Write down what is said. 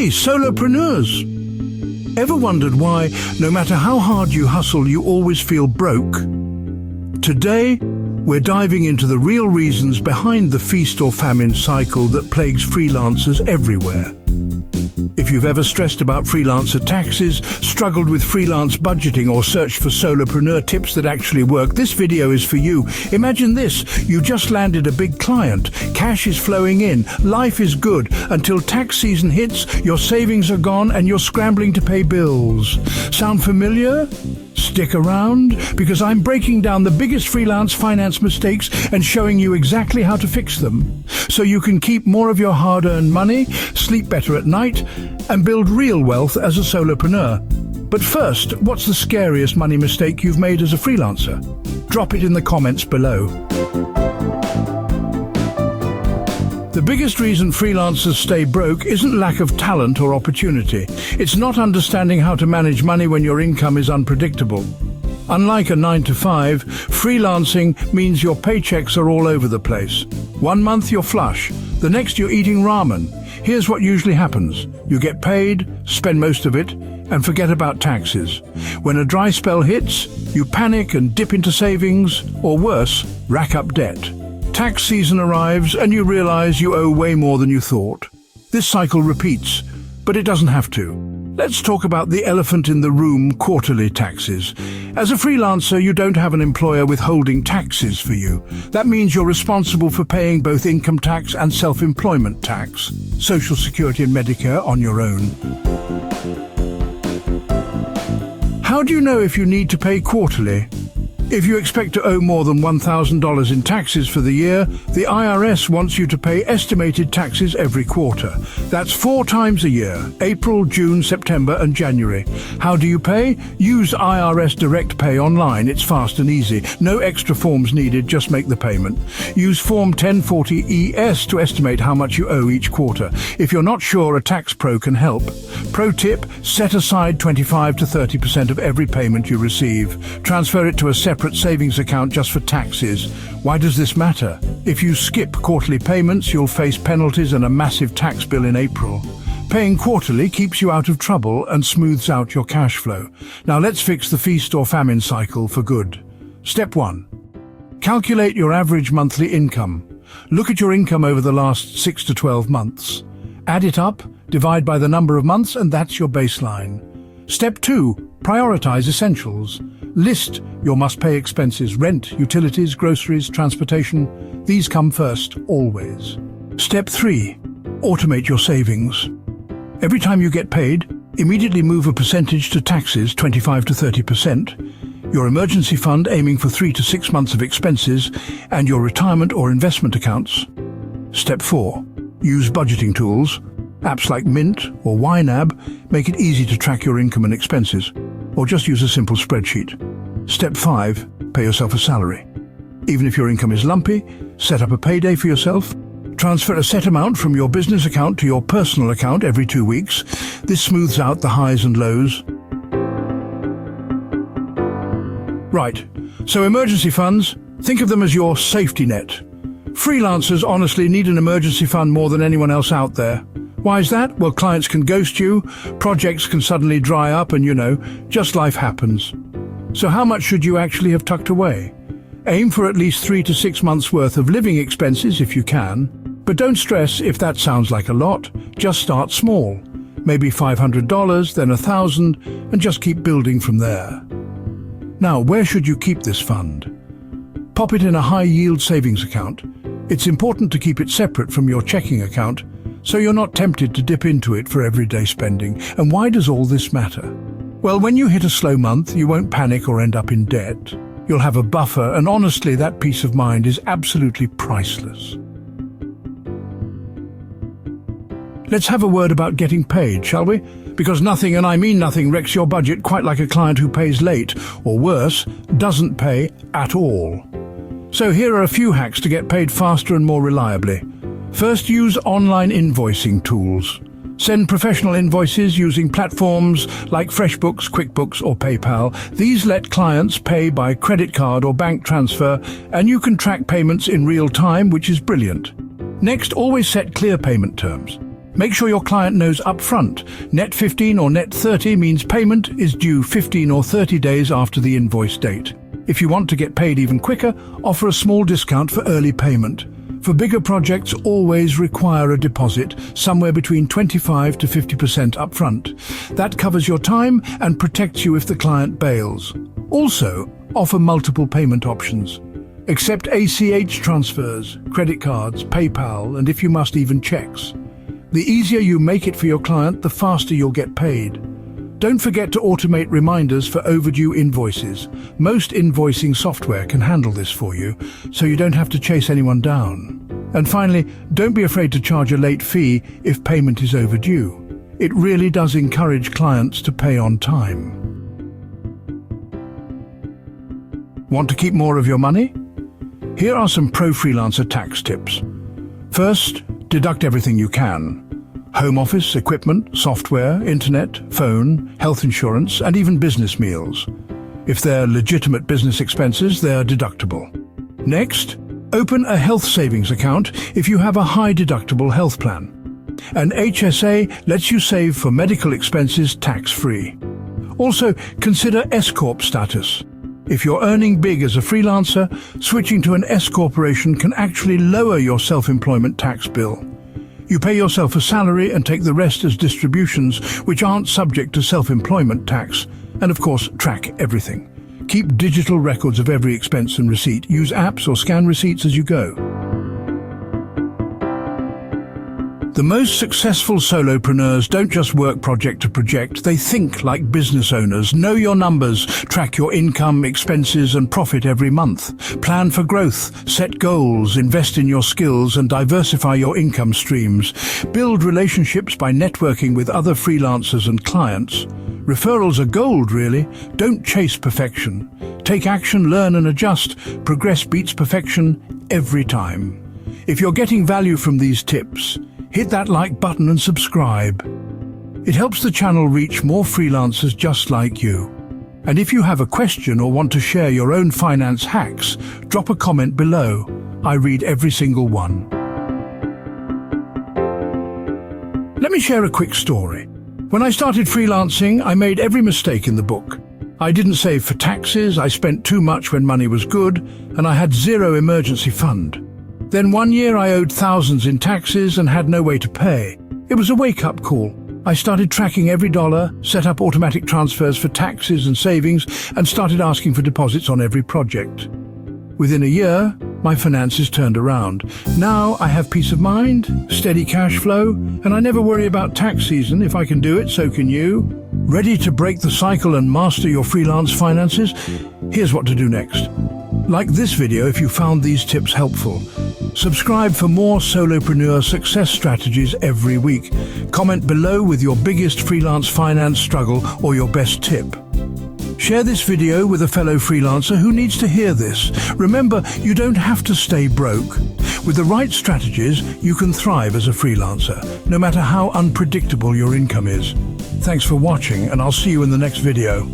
Hey, solopreneurs! Ever wondered why, no matter how hard you hustle, you always feel broke? Today, we're diving into the real reasons behind the feast or famine cycle that plagues freelancers everywhere. If you've ever stressed about freelancer taxes, struggled with freelance budgeting, or searched for solopreneur tips that actually work, this video is for you. Imagine this: you just landed a big client, cash is flowing in, life is good, until tax season hits, your savings are gone and you're scrambling to pay bills. Sound familiar? Stick around, because I'm breaking down the biggest freelance finance mistakes and showing you exactly how to fix them, so you can keep more of your hard-earned money, sleep better at night, and build real wealth as a solopreneur. But first, what's the scariest money mistake you've made as a freelancer? Drop it in the comments below. The biggest reason freelancers stay broke isn't lack of talent or opportunity. It's not understanding how to manage money when your income is unpredictable. Unlike a 9-to-5, freelancing means your paychecks are all over the place. One month you're flush, the next you're eating ramen. Here's what usually happens: you get paid, spend most of it, and forget about taxes. When a dry spell hits, you panic and dip into savings, or worse, rack up debt. Tax season arrives and you realize you owe way more than you thought. This cycle repeats, but it doesn't have to. Let's talk about the elephant in the room: quarterly taxes. As a freelancer, you don't have an employer withholding taxes for you. That means you're responsible for paying both income tax and self-employment tax, Social Security and Medicare on your own. How do you know if you need to pay quarterly? If you expect to owe more than $1,000 in taxes for the year, the IRS wants you to pay estimated taxes every quarter. That's 4 times a year: April, June, September and January. How do you pay? Use IRS Direct Pay online. It's fast and easy. No extra forms needed, just make the payment. Use Form 1040-ES to estimate how much you owe each quarter. If you're not sure, a tax pro can help. Pro tip: set aside 25 to 30% of every payment you receive. Transfer it to a separate savings account just for taxes. Why does this matter? If you skip quarterly payments, you'll face penalties and a massive tax bill in April. Paying quarterly keeps you out of trouble and smooths out your cash flow. Now let's fix the feast or famine cycle for good. Step 1. Calculate your average monthly income. Look at your income over the last 6 to 12 months. Add it up, divide by the number of months, and that's your baseline. Step 2. Prioritize essentials. List your must-pay expenses: rent, utilities, groceries, transportation. These come first, always. Step 3. Automate your savings. Every time you get paid, immediately move a percentage to taxes, 25 to 30%, your emergency fund aiming for 3 to 6 months of expenses, and your retirement or investment accounts. Step 4. Use budgeting tools. Apps like Mint or YNAB make it easy to track your income and expenses, or just use a simple spreadsheet. Step 5. Pay yourself a salary. Even if your income is lumpy, set up a payday for yourself. Transfer a set amount from your business account to your personal account every 2 weeks. This smooths out the highs and lows. Right, so emergency funds, think of them as your safety net. Freelancers honestly need an emergency fund more than anyone else out there. Why is that? Well, clients can ghost you, projects can suddenly dry up, and just life happens. So how much should you actually have tucked away? Aim for at least 3 to 6 months worth of living expenses if you can. But don't stress if that sounds like a lot. Just start small. Maybe $500, then $1,000, and just keep building from there. Now, where should you keep this fund? Pop it in a high-yield savings account. It's important to keep it separate from your checking account, so you're not tempted to dip into it for everyday spending. And why does all this matter? Well, when you hit a slow month, you won't panic or end up in debt. You'll have a buffer, and honestly, that peace of mind is absolutely priceless. Let's have a word about getting paid, shall we? Because nothing, and I mean nothing, wrecks your budget quite like a client who pays late, or worse, doesn't pay at all. So here are a few hacks to get paid faster and more reliably. First, use online invoicing tools. Send professional invoices using platforms like FreshBooks, QuickBooks or PayPal. These let clients pay by credit card or bank transfer, and you can track payments in real time, which is brilliant. Next, always set clear payment terms. Make sure your client knows upfront. Net 15 or net 30 means payment is due 15 or 30 days after the invoice date. If you want to get paid even quicker, offer a small discount for early payment. For bigger projects, always require a deposit, somewhere between 25 to 50% upfront. That covers your time and protects you if the client bails. Also, offer multiple payment options. Accept ACH transfers, credit cards, PayPal, and if you must, even checks. The easier you make it for your client, the faster you'll get paid. Don't forget to automate reminders for overdue invoices. Most invoicing software can handle this for you, so you don't have to chase anyone down. And finally, don't be afraid to charge a late fee if payment is overdue. It really does encourage clients to pay on time. Want to keep more of your money? Here are some pro freelancer tax tips. First, deduct everything you can. Home office, equipment, software, internet, phone, health insurance, and even business meals. If they're legitimate business expenses, they're deductible. Next, open a health savings account if you have a high deductible health plan. An HSA lets you save for medical expenses tax-free. Also, consider S-Corp status. If you're earning big as a freelancer, switching to an S-corporation can actually lower your self-employment tax bill. You pay yourself a salary and take the rest as distributions, which aren't subject to self-employment tax. And of course, track everything. Keep digital records of every expense and receipt. Use apps or scan receipts as you go. The most successful solopreneurs don't just work project to project, they think like business owners. Know your numbers, track your income, expenses and profit every month. Plan for growth, set goals, invest in your skills and diversify your income streams. Build relationships by networking with other freelancers and clients. Referrals are gold, really. Don't chase perfection. Take action, learn and adjust. Progress beats perfection every time. If you're getting value from these tips, hit that like button and subscribe. It helps the channel reach more freelancers just like you. And if you have a question or want to share your own finance hacks, drop a comment below. I read every single one. Let me share a quick story. When I started freelancing, I made every mistake in the book. I didn't save for taxes, I spent too much when money was good, and I had zero emergency fund. Then one year I owed thousands in taxes and had no way to pay. It was a wake-up call. I started tracking every dollar, set up automatic transfers for taxes and savings, and started asking for deposits on every project. Within a year, my finances turned around. Now I have peace of mind, steady cash flow, and I never worry about tax season. If I can do it, so can you. Ready to break the cycle and master your freelance finances? Here's what to do next. Like this video if you found these tips helpful. Subscribe for more solopreneur success strategies every week. Comment below with your biggest freelance finance struggle or your best tip. Share this video with a fellow freelancer who needs to hear this. Remember, you don't have to stay broke. With the right strategies, you can thrive as a freelancer, no matter how unpredictable your income is. Thanks for watching, and I'll see you in the next video.